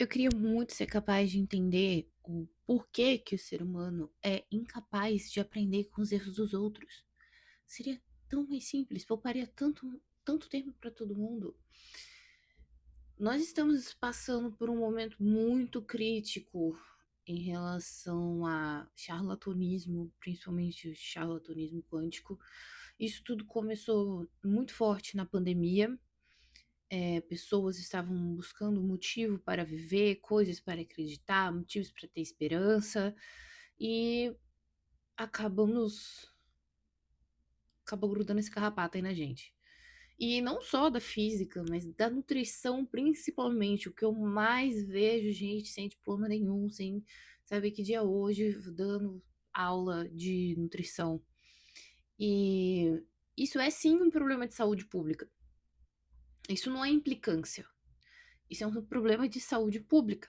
Eu queria muito ser capaz de entender o porquê que o ser humano é incapaz de aprender com os erros dos outros. Seria tão mais simples, pouparia tanto tempo para todo mundo. Nós estamos passando por um momento muito crítico em relação a charlatanismo, principalmente o charlatanismo quântico. Isso tudo começou muito forte na pandemia. Pessoas estavam buscando motivo para viver, coisas para acreditar, motivos para ter esperança, e acabamos acabou grudando esse carrapato aí na gente. E não só da física, mas da nutrição principalmente. O que eu mais vejo gente sem diploma nenhum, sem saber que dia é hoje, dando aula de nutrição. E isso é sim um problema de saúde pública. Isso não é implicância. Isso é um problema de saúde pública.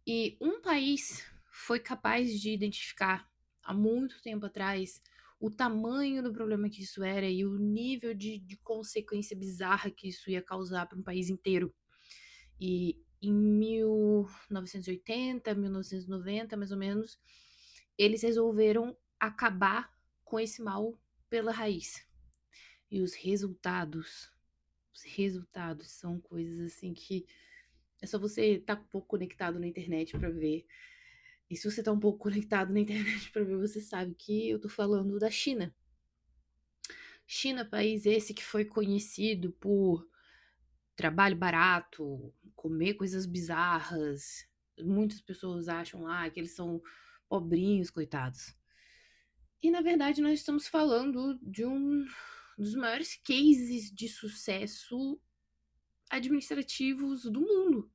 E um país foi capaz de identificar há muito tempo atrás o tamanho do problema que isso era e o nível de consequência bizarra que isso ia causar para um país inteiro. E em 1980, 1990, mais ou menos, eles resolveram acabar com esse mal pela raiz. E os resultados são coisas assim que é só você estar um pouco conectado na internet para ver. E se você tá um pouco conectado na internet para ver, você sabe que eu tô falando da China. China, país esse que foi conhecido por trabalho barato, comer coisas bizarras. Muitas pessoas acham lá que eles são pobrinhos, coitados. E na verdade nós estamos falando de um dos maiores cases de sucesso administrativos do mundo.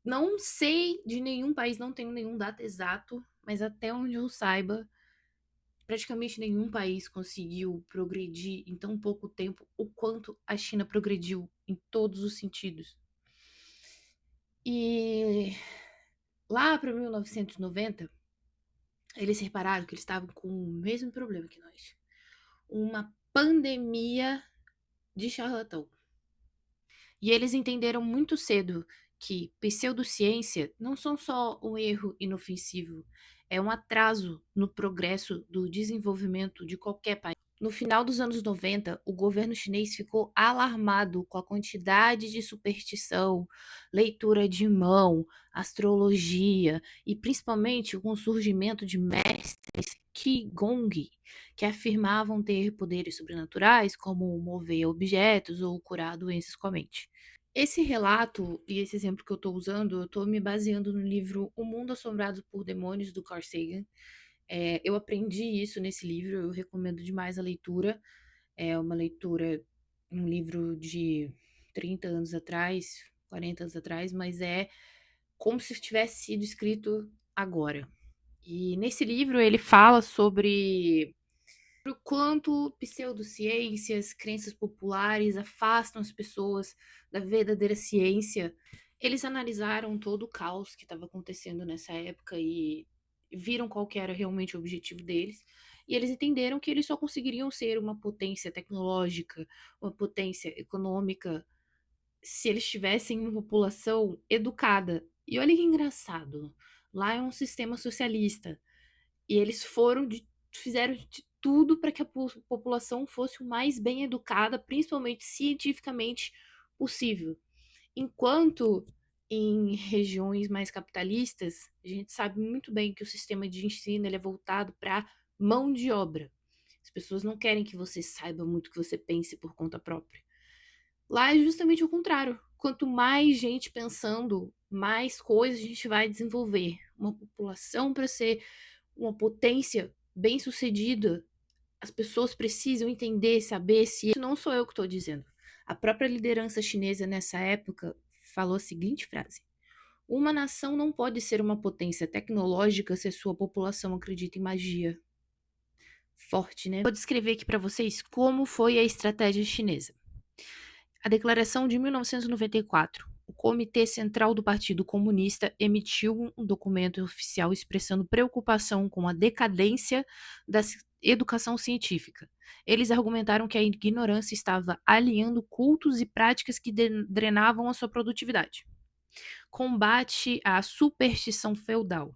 Não sei de nenhum país, não tenho nenhum dado exato, mas até onde eu saiba, praticamente nenhum país conseguiu progredir em tão pouco tempo o quanto a China progrediu em todos os sentidos. E lá para 1990, eles repararam que eles estavam com o mesmo problema que nós. Uma pandemia de charlatão. E eles entenderam muito cedo que pseudociência não são só um erro inofensivo, é um atraso no progresso do desenvolvimento de qualquer país. No final dos anos 90, o governo chinês ficou alarmado com a quantidade de superstição, leitura de mão, astrologia e principalmente com o surgimento de mestres Qigong, que afirmavam ter poderes sobrenaturais, como mover objetos ou curar doenças com a mente. Esse relato e esse exemplo que eu estou usando, eu estou me baseando no livro O Mundo Assombrado por Demônios, do Carl Sagan. Eu aprendi isso nesse livro, eu recomendo demais a leitura. É uma leitura, um livro de 30 anos atrás, 40 anos atrás, mas é como se tivesse sido escrito agora. E nesse livro ele fala sobre o quanto pseudociências, crenças populares afastam as pessoas da verdadeira ciência. Eles analisaram todo o caos que estava acontecendo nessa época e viram qual que era realmente o objetivo deles. E eles entenderam que eles só conseguiriam ser uma potência tecnológica, uma potência econômica, se eles tivessem uma população educada. E olha que engraçado, lá é um sistema socialista. E eles fizeram de tudo para que a população fosse o mais bem educada, principalmente cientificamente possível. Enquanto em regiões mais capitalistas, a gente sabe muito bem que o sistema de ensino ele é voltado para mão de obra. As pessoas não querem que você saiba muito, que você pense por conta própria. Lá é justamente o contrário. Quanto mais gente pensando, mais coisas a gente vai desenvolver. Uma população para ser uma potência bem-sucedida, as pessoas precisam entender, saber se isso não sou eu que estou dizendo. A própria liderança chinesa nessa época falou a seguinte frase: uma nação não pode ser uma potência tecnológica se a sua população acredita em magia. Forte, né? Vou descrever aqui para vocês como foi a estratégia chinesa. A declaração de 1994. O Comitê Central do Partido Comunista emitiu um documento oficial expressando preocupação com a decadência da educação científica. Eles argumentaram que a ignorância estava aliando cultos e práticas que drenavam a sua produtividade. combate à superstição feudal.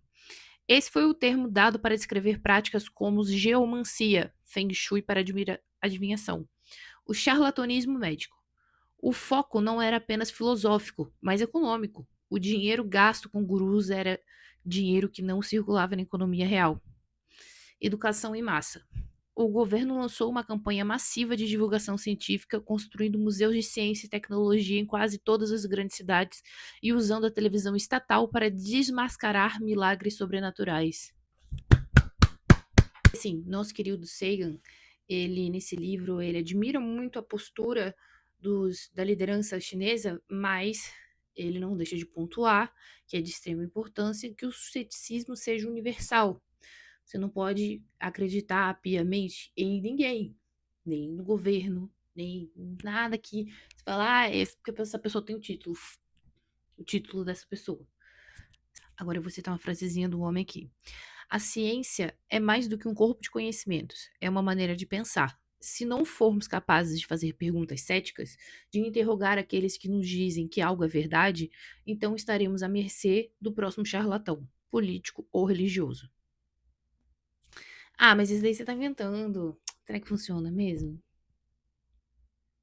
Esse foi o termo dado para descrever práticas como geomancia, feng shui para adivinhação, o charlatanismo médico. O foco não era apenas filosófico, mas econômico. O dinheiro gasto com gurus era dinheiro que não circulava na economia real. Educação em massa. O governo lançou uma campanha massiva de divulgação científica, construindo museus de ciência e tecnologia em quase todas as grandes cidades e usando a televisão estatal para desmascarar milagres sobrenaturais. Sim, nosso querido Sagan, ele nesse livro, ele admira muito a postura da liderança chinesa, mas ele não deixa de pontuar que é de extrema importância que o ceticismo seja universal. Você não pode acreditar piamente em ninguém, nem no governo, nem nada que você fala, é porque essa pessoa tem o título dessa pessoa. Agora eu vou citar uma frasezinha do homem aqui. A ciência é mais do que um corpo de conhecimentos, é uma maneira de pensar. Se não formos capazes de fazer perguntas céticas, de interrogar aqueles que nos dizem que algo é verdade, então estaremos à mercê do próximo charlatão, político ou religioso. Ah, mas isso daí você tá inventando. Será que funciona mesmo?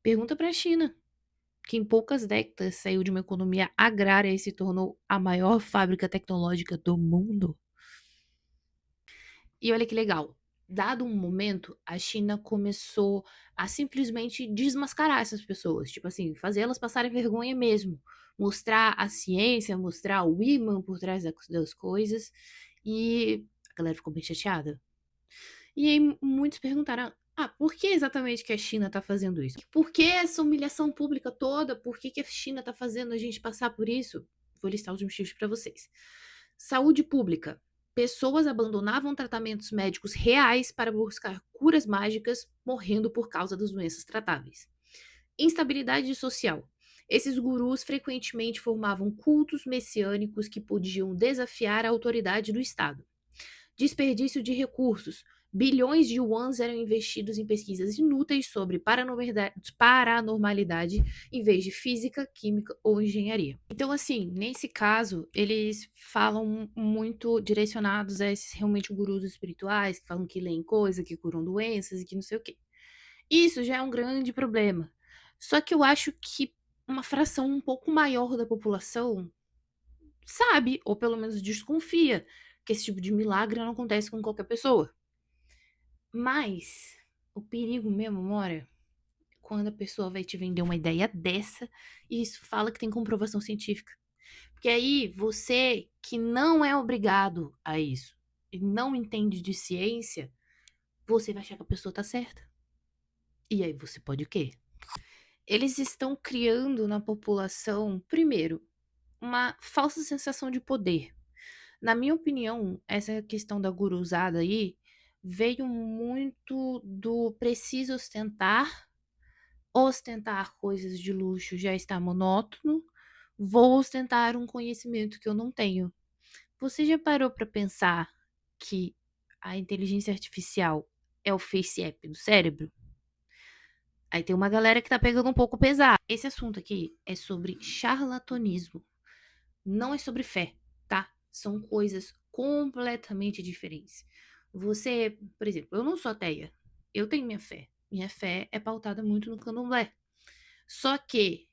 Pergunta pra China, que em poucas décadas saiu de uma economia agrária e se tornou a maior fábrica tecnológica do mundo. E olha que legal. Dado um momento, a China começou a simplesmente desmascarar essas pessoas. Tipo assim, fazer elas passarem vergonha mesmo. Mostrar a ciência, mostrar o imã por trás das coisas. E a galera ficou bem chateada. E aí muitos perguntaram: ah, por que exatamente que a China está fazendo isso? Por que essa humilhação pública toda? Por que a China está fazendo a gente passar por isso? Vou listar os motivos para vocês. Saúde pública. Pessoas abandonavam tratamentos médicos reais para buscar curas mágicas, morrendo por causa das doenças tratáveis. Instabilidade social. Esses gurus frequentemente formavam cultos messiânicos que podiam desafiar a autoridade do Estado. Desperdício de recursos. Bilhões de yuans eram investidos em pesquisas inúteis sobre paranormalidade em vez de física, química ou engenharia. Então, assim, nesse caso, eles falam muito direcionados a esses realmente gurus espirituais, que falam que leem coisa, que curam doenças e que não sei o quê. Isso já é um grande problema. Só que eu acho que uma fração um pouco maior da população sabe, ou pelo menos desconfia, que esse tipo de milagre não acontece com qualquer pessoa. Mas o perigo mesmo mora quando a pessoa vai te vender uma ideia dessa e isso fala que tem comprovação científica. Porque aí você que não é obrigado a isso e não entende de ciência, você vai achar que a pessoa tá certa. E aí você pode o quê? Eles estão criando na população, primeiro, uma falsa sensação de poder. Na minha opinião, essa questão da guruzada aí veio muito do preciso ostentar coisas de luxo já está monótono, vou ostentar um conhecimento que eu não tenho. Você já parou para pensar que a inteligência artificial é o face app do cérebro? Aí tem uma galera que tá pegando um pouco pesado. Esse assunto aqui é sobre charlatanismo, não é sobre fé, tá? São coisas completamente diferentes. Você, por exemplo, eu não sou ateia, eu tenho minha fé. Minha fé é pautada muito no candomblé. Só que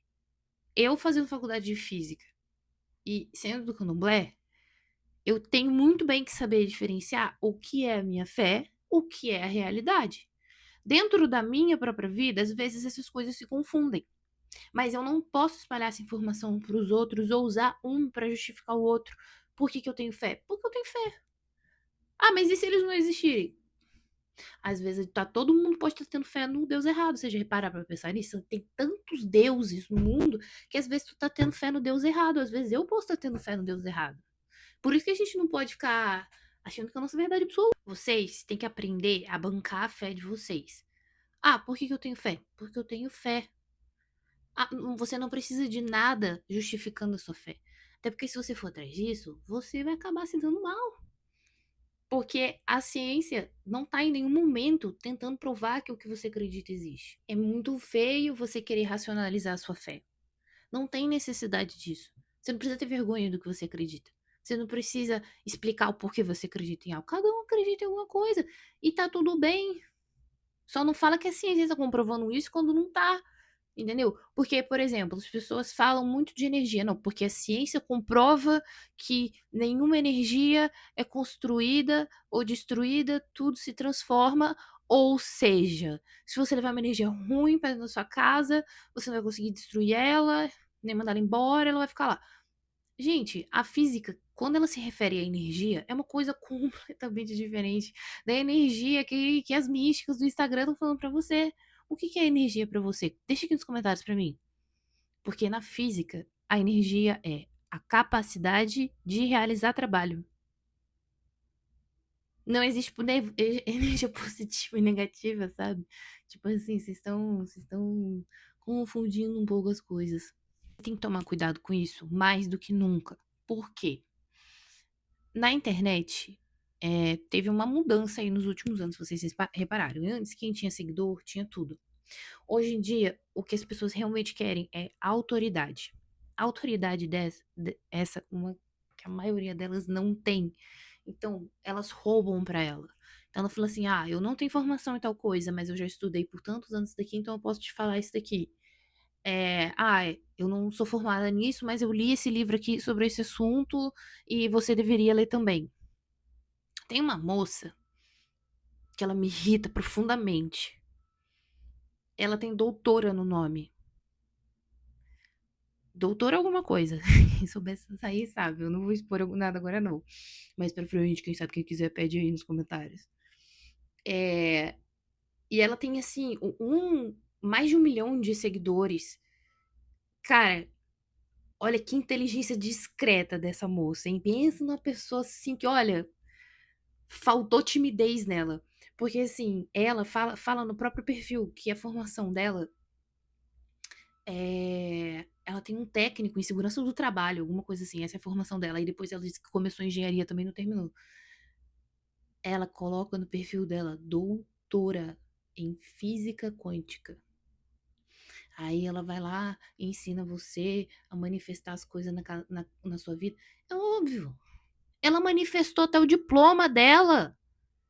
eu fazendo faculdade de física e sendo do candomblé, eu tenho muito bem que saber diferenciar o que é a minha fé, o que é a realidade. Dentro da minha própria vida, às vezes essas coisas se confundem. Mas eu não posso espalhar essa informação para os outros ou usar um para justificar o outro. Por que eu tenho fé? Porque eu tenho fé. Ah, mas e se eles não existirem? Às vezes todo mundo pode estar tendo fé no Deus errado. Você já reparar pra pensar nisso? Tem tantos deuses no mundo que às vezes tu tá tendo fé no Deus errado. Às vezes eu posso estar tendo fé no Deus errado. Por isso que a gente não pode ficar achando que é a nossa verdade absoluta. Vocês têm que aprender a bancar a fé de vocês. Ah, por que eu tenho fé? Porque eu tenho fé. Ah, você não precisa de nada justificando a sua fé. Até porque se você for atrás disso, você vai acabar se dando mal. Porque a ciência não está em nenhum momento tentando provar que o que você acredita existe. É muito feio você querer racionalizar a sua fé. Não tem necessidade disso. Você não precisa ter vergonha do que você acredita. Você não precisa explicar o porquê você acredita em algo. Cada um acredita em alguma coisa e tá tudo bem. Só não fala que a ciência está comprovando isso quando não tá. Entendeu? Porque, por exemplo, as pessoas falam muito de energia. Não, porque a ciência comprova que nenhuma energia é construída ou destruída, tudo se transforma. Ou seja, se você levar uma energia ruim para dentro da sua casa, você não vai conseguir destruir ela, nem mandar ela embora, ela vai ficar lá. Gente, a física, quando ela se refere à energia, é uma coisa completamente diferente da energia que as místicas do Instagram estão falando pra você. O que é energia pra você? Deixa aqui nos comentários pra mim. Porque na física, a energia é a capacidade de realizar trabalho. Não existe energia positiva e negativa, sabe? Tipo assim, vocês estão confundindo um pouco as coisas. Tem que tomar cuidado com isso, mais do que nunca. Por quê? Na internet, teve uma mudança aí nos últimos anos, se vocês repararam. Antes, quem tinha seguidor tinha tudo. Hoje em dia, o que as pessoas realmente querem é autoridade. Autoridade essa, uma que a maioria delas não tem. Então, elas roubam pra ela. Então, ela fala assim: ah, eu não tenho informação em tal coisa, mas eu já estudei por tantos anos isso daqui, então eu posso te falar isso daqui. Eu não sou formada nisso, mas eu li esse livro aqui sobre esse assunto e você deveria ler também. Tem uma moça que ela me irrita profundamente. Ela tem doutora no nome. Doutora alguma coisa. Quem soubesse sair, sabe. Eu não vou expor nada agora, não. Mas pra frente, quem sabe, quem quiser, pede aí nos comentários. E ela tem, assim, mais de 1 milhão de seguidores. Cara, olha que inteligência discreta dessa moça, hein? Pensa numa pessoa assim que, olha, faltou timidez nela. Porque, assim, ela fala no próprio perfil que a formação dela ela tem um técnico em segurança do trabalho, alguma coisa assim, essa é a formação dela. E depois ela disse que começou engenharia também, não terminou. Ela coloca no perfil dela doutora em física quântica. Aí ela vai lá e ensina você a manifestar as coisas na sua vida. É óbvio. Ela manifestou até o diploma dela.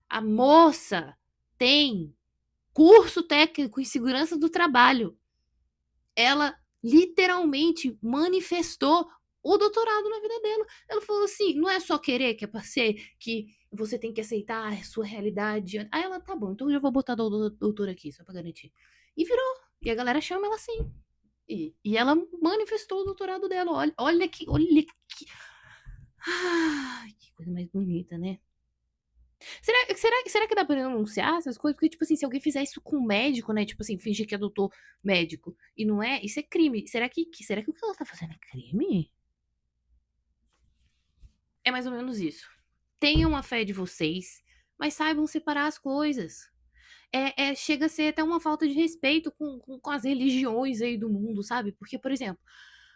A moça tem curso técnico em segurança do trabalho. Ela literalmente manifestou o doutorado na vida dela. Ela falou assim: não é só querer que é pra ser, que você tem que aceitar a sua realidade. Aí ela, tá bom, então eu já vou botar doutor aqui, só pra garantir. E virou. E a galera chama ela assim. E ela manifestou o doutorado dela. Que coisa mais bonita, né? Será que dá pra denunciar essas coisas? Porque, tipo assim, se alguém fizer isso com um médico, né? Tipo assim, fingir que é doutor médico e não é, isso é crime. Será que o que ela tá fazendo é crime? É mais ou menos isso. Tenham a fé de vocês, mas saibam separar as coisas. Chega a ser até uma falta de respeito com as religiões aí do mundo, sabe? Porque, por exemplo,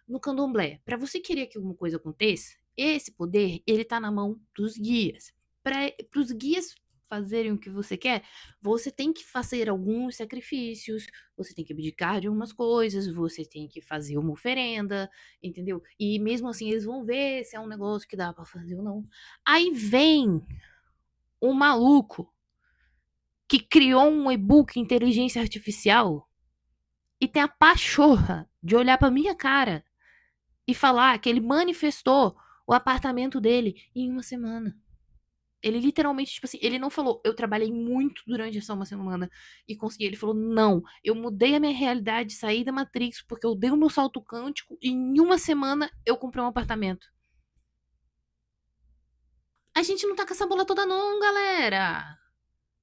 no candomblé, para você querer que alguma coisa aconteça, esse poder, ele tá na mão dos guias. Para os guias fazerem o que você quer, você tem que fazer alguns sacrifícios, você tem que abdicar de algumas coisas, você tem que fazer uma oferenda, entendeu? E mesmo assim eles vão ver se é um negócio que dá para fazer ou não. Aí vem um maluco que criou um e-book inteligência artificial e tem a pachorra de olhar para minha cara e falar que ele manifestou o apartamento dele em uma semana. Ele literalmente, tipo assim, ele não falou, eu trabalhei muito durante essa uma semana e consegui. Ele falou, não, eu mudei a minha realidade, saí da Matrix porque eu dei o meu salto quântico e em uma semana eu comprei um apartamento. A gente não tá com essa bola toda não, galera.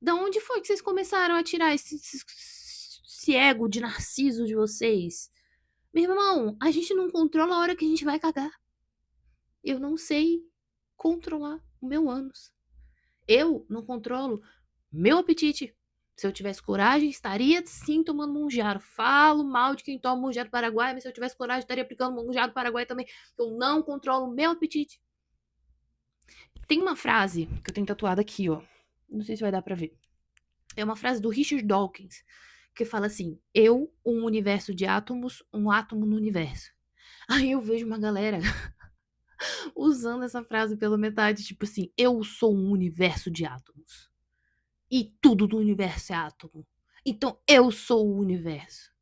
Da onde foi que vocês começaram a tirar esse ego de narciso de vocês? Meu irmão, a gente não controla a hora que a gente vai cagar. Eu não sei controlar o meu ânus. Eu não controlo meu apetite. Se eu tivesse coragem, estaria sim tomando monjaro. Falo mal de quem toma monjaro paraguai, mas se eu tivesse coragem, estaria aplicando monjaro paraguai também. Eu não controlo o meu apetite. Tem uma frase que eu tenho tatuada aqui, ó. Não sei se vai dar pra ver. É uma frase do Richard Dawkins, que fala assim: eu, um universo de átomos, um átomo no universo. Aí eu vejo uma galera usando essa frase pela metade, tipo assim, eu sou um universo de átomos. E tudo do universo é átomo. Então eu sou o universo.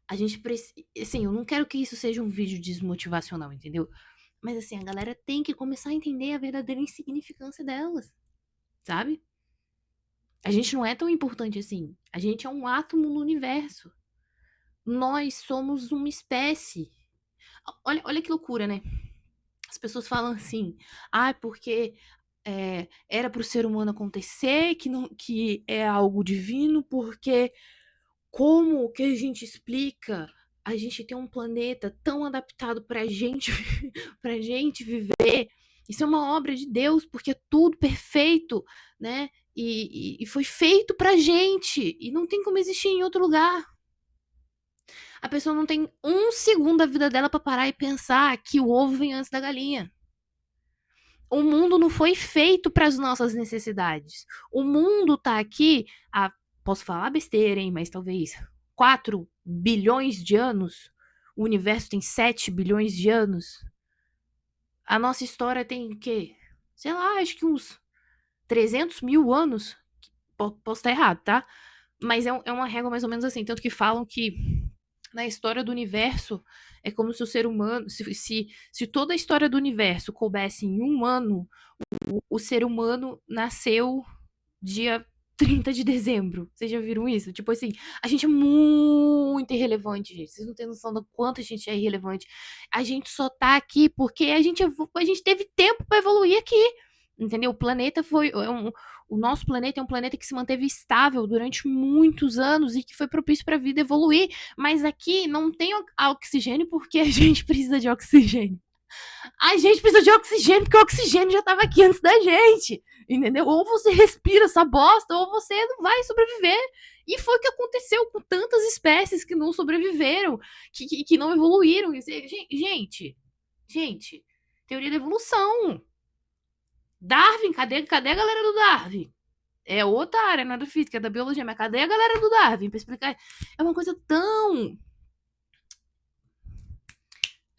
A gente precisa. Assim, eu não quero que isso seja um vídeo desmotivacional, entendeu? Mas assim, a galera tem que começar a entender a verdadeira insignificância delas, sabe? A gente não é tão importante assim. A gente é um átomo no universo. Nós somos uma espécie. Olha que loucura, né? As pessoas falam assim, porque era para o ser humano acontecer, que é algo divino, porque como que a gente explica a gente ter um planeta tão adaptado pra gente, pra gente viver? Isso é uma obra de Deus, porque é tudo perfeito, né? E foi feito pra gente, e não tem como existir em outro lugar. A pessoa não tem um segundo da vida dela pra parar e pensar que o ovo vem antes da galinha. O mundo não foi feito para as nossas necessidades. O mundo tá aqui há, posso falar besteira, hein, mas talvez 4 bilhões de anos. O universo tem 7 bilhões de anos. A nossa história tem o quê? Sei lá, acho que uns 300 mil anos. Posso estar errado, tá? Mas é uma régua mais ou menos assim. Tanto que falam que na história do universo é como se o ser humano. Se toda a história do universo coubesse em um ano, o ser humano nasceu dia 30 de dezembro. Vocês já viram isso? Tipo assim, a gente é muito irrelevante, gente. Vocês não têm noção do quanto a gente é irrelevante. A gente só tá aqui porque a gente teve tempo para evoluir aqui. Entendeu? O planeta foi. O nosso planeta é um planeta que se manteve estável durante muitos anos e que foi propício para a vida evoluir. Mas aqui não tem oxigênio porque a gente precisa de oxigênio. A gente precisa de oxigênio porque o oxigênio já estava aqui antes da gente, entendeu? Ou você respira essa bosta ou você não vai sobreviver. E foi o que aconteceu com tantas espécies que não sobreviveram, que não evoluíram. Gente, teoria da evolução. Darwin, cadê a galera do Darwin? É outra área, não é da física, é da biologia, mas cadê a galera do Darwin pra explicar? É uma coisa tão.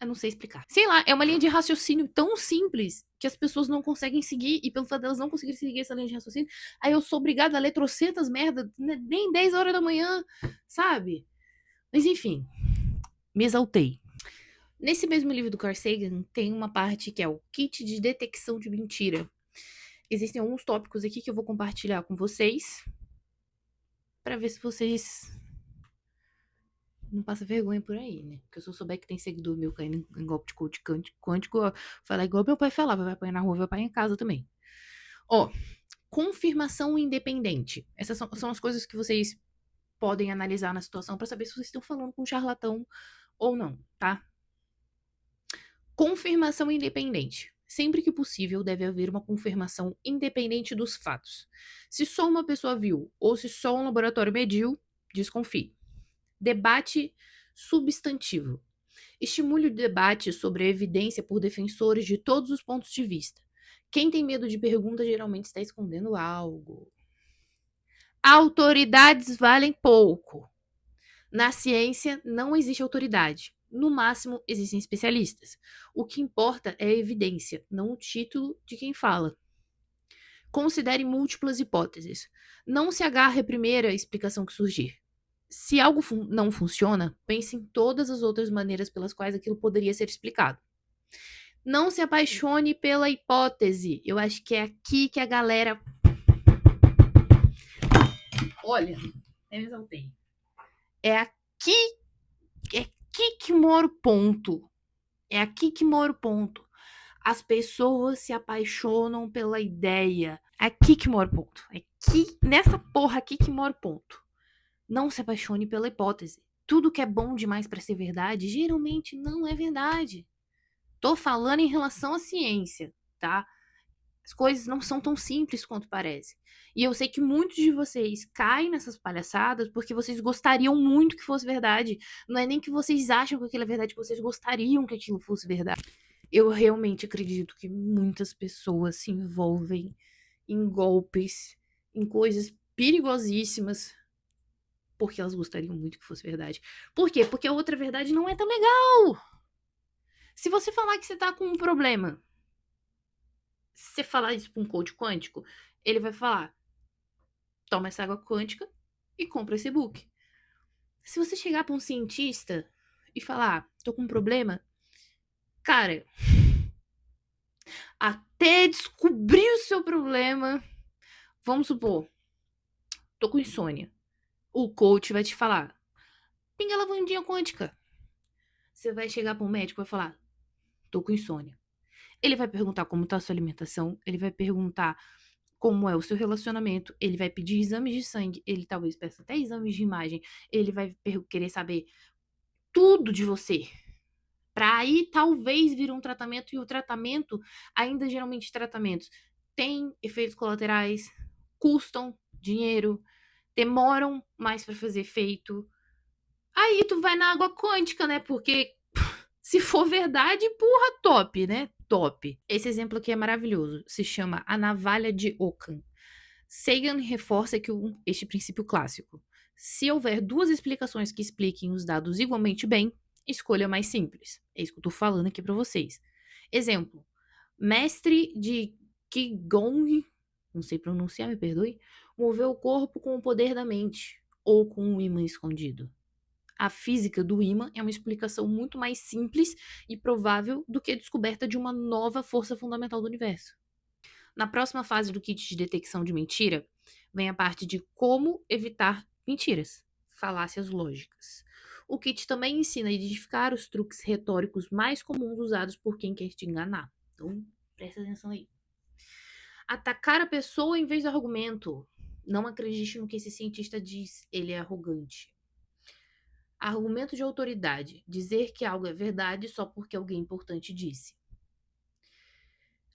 Eu não sei explicar. Sei lá, é uma linha de raciocínio tão simples que as pessoas não conseguem seguir, e pelo fato delas não conseguirem seguir essa linha de raciocínio, aí eu sou obrigada a ler trocentas merda, nem 10 horas da manhã, sabe? Mas enfim, me exaltei. Nesse mesmo livro do Carl Sagan, tem uma parte que é o kit de detecção de mentira. Existem alguns tópicos aqui que eu vou compartilhar com vocês, para ver se vocês não passa vergonha por aí, né? Porque se eu souber que tem seguidor meu caindo em golpe de coach quântico, falar igual meu pai falava, vai apanhar na rua, vai apanhar em casa também. Ó, confirmação independente. Essas são as coisas que vocês podem analisar na situação para saber se vocês estão falando com um charlatão ou não, tá? Confirmação independente. Sempre que possível, deve haver uma confirmação independente dos fatos. Se só uma pessoa viu ou se só um laboratório mediu, desconfie. Debate substantivo. Estimule o debate sobre a evidência por defensores de todos os pontos de vista. Quem tem medo de pergunta geralmente está escondendo algo. Autoridades valem pouco. Na ciência não existe autoridade. No máximo, existem especialistas. O que importa é a evidência, não o título de quem fala. Considere múltiplas hipóteses. Não se agarre à primeira explicação que surgir. Se algo não funciona, pense em todas as outras maneiras pelas quais aquilo poderia ser explicado. Não se apaixone pela hipótese. Eu acho que é aqui que a galera. Olha, eu me exaltei. É aqui que mora o ponto. É aqui que mora o ponto. As pessoas se apaixonam pela ideia. É aqui que mora o ponto. É aqui, nessa porra aqui que mora o ponto. Não se apaixone pela hipótese. Tudo que é bom demais para ser verdade, geralmente não é verdade. Tô falando em relação à ciência, tá? As coisas não são tão simples quanto parece. E eu sei que muitos de vocês caem nessas palhaçadas porque vocês gostariam muito que fosse verdade. Não é nem que vocês acham que aquilo é verdade, que vocês gostariam que aquilo fosse verdade. Eu realmente acredito que muitas pessoas se envolvem em golpes, em coisas perigosíssimas porque elas gostariam muito que fosse verdade. Por quê? Porque a outra verdade não é tão legal. Se você falar que você tá com um problema, se você falar isso pra um coach quântico, ele vai falar: toma essa água quântica e compra esse book. Se você chegar pra um cientista e falar: tô com um problema, cara, até descobrir o seu problema, vamos supor, tô com insônia. O coach vai te falar: pinga a lavandinha quântica. Você vai chegar para um médico e vai falar: tô com insônia. Ele vai perguntar como tá a sua alimentação, ele vai perguntar como é o seu relacionamento, ele vai pedir exames de sangue, ele talvez peça até exames de imagem, ele vai querer saber tudo de você. Para aí talvez vir um tratamento, e o tratamento, ainda geralmente tratamentos, tem efeitos colaterais, custam dinheiro, demoram mais para fazer efeito. Aí tu vai na água quântica, né? Porque se for verdade, porra, top, né? Top. Esse exemplo aqui é maravilhoso. Se chama A Navalha de Ockham. Sagan reforça que este princípio clássico. Se houver duas explicações que expliquem os dados igualmente bem, escolha a mais simples. É isso que eu tô falando aqui para vocês. Exemplo. Mestre de Qigong, não sei pronunciar, me perdoe, moveu o corpo com o poder da mente ou com um imã escondido. A física do ímã é uma explicação muito mais simples e provável do que a descoberta de uma nova força fundamental do universo. Na próxima fase do kit de detecção de mentira, vem a parte de como evitar mentiras, falácias lógicas. O kit também ensina a identificar os truques retóricos mais comuns usados por quem quer te enganar. Então, presta atenção aí. Atacar a pessoa em vez do argumento. Não acredite no que esse cientista diz, ele é arrogante. Argumento de autoridade. Dizer que algo é verdade só porque alguém importante disse.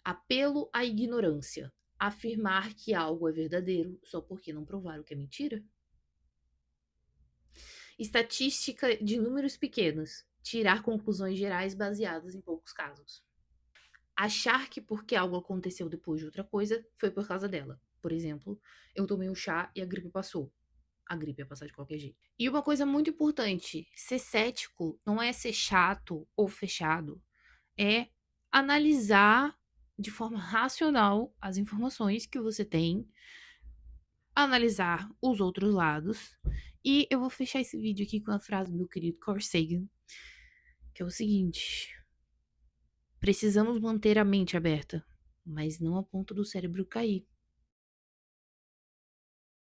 Apelo à ignorância. Afirmar que algo é verdadeiro só porque não provaram que é mentira. Estatística de números pequenos. Tirar conclusões gerais baseadas em poucos casos. Achar que porque algo aconteceu depois de outra coisa, foi por causa dela. Por exemplo, eu tomei um chá e a gripe passou. A gripe ia passar de qualquer jeito. E uma coisa muito importante: ser cético não é ser chato ou fechado, é analisar de forma racional as informações que você tem, analisar os outros lados. E eu vou fechar esse vídeo aqui com a frase do meu querido Carl Sagan, que é o seguinte: precisamos manter a mente aberta, mas não a ponto do cérebro cair.